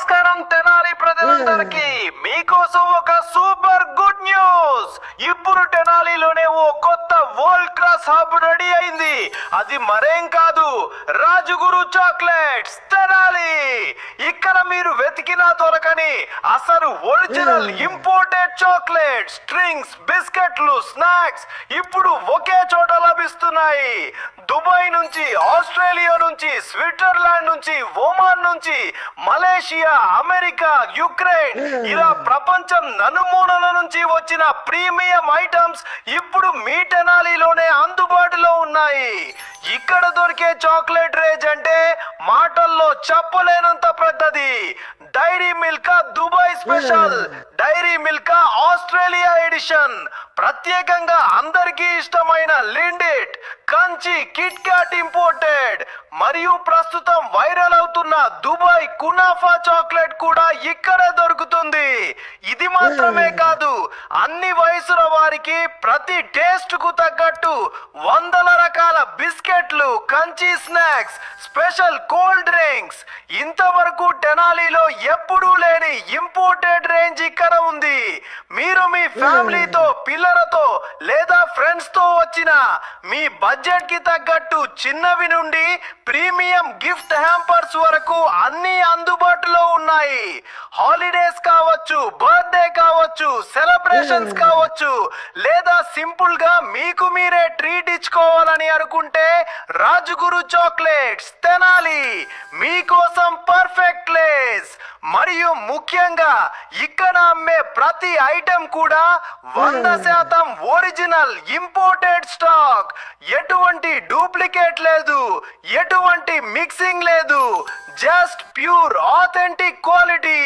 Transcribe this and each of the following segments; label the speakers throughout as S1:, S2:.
S1: నమస్కారం తెనాలి ప్రజలందరికీ మీకోసం ఒక సూపర్ గుడ్ న్యూస్. ఇప్పుడు తెనాలిలోనే ఓ కొత్త వరల్డ్ క్లాస్ హబ్ రెడీ అయింది. అది మరేం కాదు, రాజుగురు చాక్లెట్స్ తెనాలి. ఇక్కడ మీరు వెతికినా దొరకని అసలు ఒరిజినల్ ఇంపోర్టెడ్ చాక్లెట్స్, డ్రింక్స్, బిస్కెట్లు, స్నాక్స్ ఇప్పుడు ఒకే చోట లభిస్తున్నాయి. దుబాయ్ నుంచి, ఆస్ట్రేలియా నుంచి, స్విట్జర్లాండ్ నుంచి, ఒమాన్ నుంచి, మలేషియా, అమెరికా, యుక్రెయిన్ ఇలా ప్రపంచం నలుమూలల నుంచి వచ్చిన ప్రీమియం ఐటమ్స్ ఇప్పుడు మీ తెనాలిలోనే అందుబాటులో ఉన్నాయి. ఇక్కడ దొరికే చాక్లెట్ రేంజ్ అంటే మాటల్లో చెప్పలేనంత పెద్దది. Dairy Milk Dubai special, Dairy Milk Australia edition, ప్రత్యేకంగా అందరికీ ఇష్టమైన లిండిట్, కంచి, కిట్ క్యాట్ ఇంపోర్టెడ్, మరియు ప్రస్తుతం వైరల్ అవుతున్న దుబాయ్ కునాఫా చాక్లెట్ కూడా ఇక్కడే దొరుకుతుంది. ఇది మాత్రమే కాదు, అన్ని వయసుల వారికి ప్రతి టేస్ట్ కు తగ్గట్టు వందల రకాల బిస్కెట్లు, Kanchi snacks, special cold drinks, ఇంతవరకు తెనాలిలో ఎప్పుడూ లేని ఇంపోర్టెడ్ రేంజ్ ఇక్కడ ఉంది. మీరు మీ ఫ్యామిలీతో, పిల్లలతో లేదా ఫ్రెండ్స్ తో వచ్చిన మీ బడ్జెట్ కి తగ్గట్టు చిన్నవి నుండి ప్రీమియం గిఫ్ట్ హ్యాంపర్స్ వరకు అన్ని అందుబాటులో ఉన్నాయి. హాలిడేస్ కావచ్చు, బర్త్డే కావచ్చు, సెలబ్రేషన్స్ కావచ్చు, లేదా సింపుల్ గా మీకు మీరే ట్రీట్ ఇచ్చుకోవాలని అనుకుంటే రాజుగురు చాక్లెట్స్ తెనాలి మీకోసం పర్ఫెక్ట్ ప్లేస్. మరియు ముఖ్యంగా ఇక్కడ అమ్మే ప్రతి ఐటెం కూడా 100% ఒరిజినల్ ఇంపోర్టెడ్ స్టాక్. ఎటువంటి డూప్లికేట్ లేదు, ఎటువంటి మిక్సింగ్ లేదు, జస్ట్ ప్యూర్ ఆథెంటిక్ క్వాలిటీ.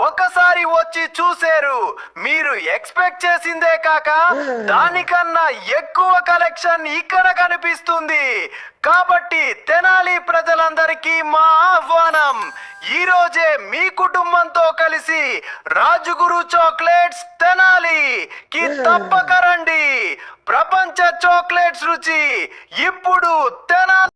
S1: ఒకసారి వచ్చి చూసారు, మీరు ఎక్స్పెక్ట్ చేసిందే కాక దానికన్నా ఎక్కువ కలెక్షన్ ఇక్కడ కనిపిస్తుంది. కాబట్టి తెనాలి ప్రజలందరికీ మా ఆహ్వానం, ఈ రోజే మీ కుటుంబంతో కలిసి రాజుగురు చాక్లెట్స్ తెనాలి కి తప్పక రండి. ప్రపంచ చాక్లెట్స్ రుచి ఇప్పుడు తెనాలి.